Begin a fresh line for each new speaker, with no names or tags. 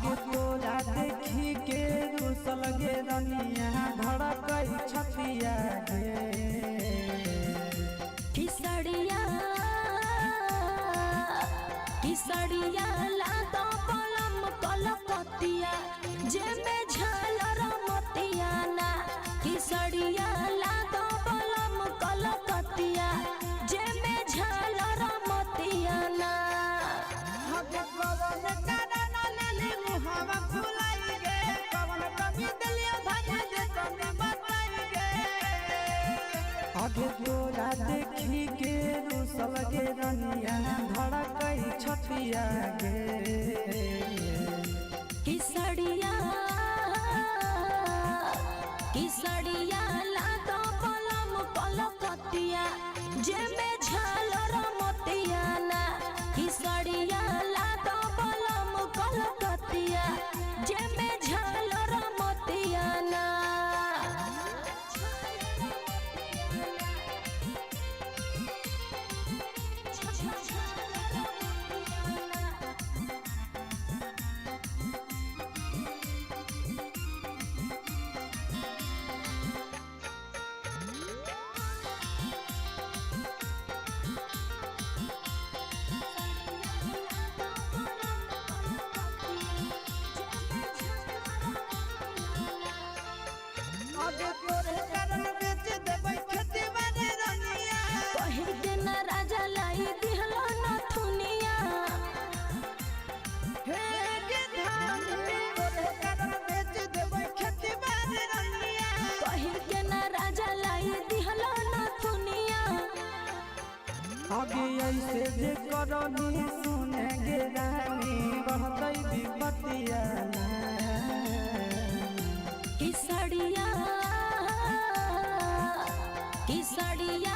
आगे तोरा देखी के रुसल गे रनिया धड़कई छतिया गे
किसड़िया लादो पलम कलकतिया जेमे झालर मतिया ना किसड़िया लादो पलम कलकतिया जेमे झालर मतिया ना
आगे तोरा देखी के रुसल गे रनिया धड़कई छतिया गे
किसड़िया लादो पलम कलकतिया जेमे झालर मतिया ना किसड़िया लादो पलम कलकतिया जेमे झालर मतिया ना राजा लाई दिहलो नथुनिया कही के ना राजा लाई दिहलो नथुनिया
आगे ऐसे जे करनी सुने गे रानी रहतई विपतिया
किसड़िया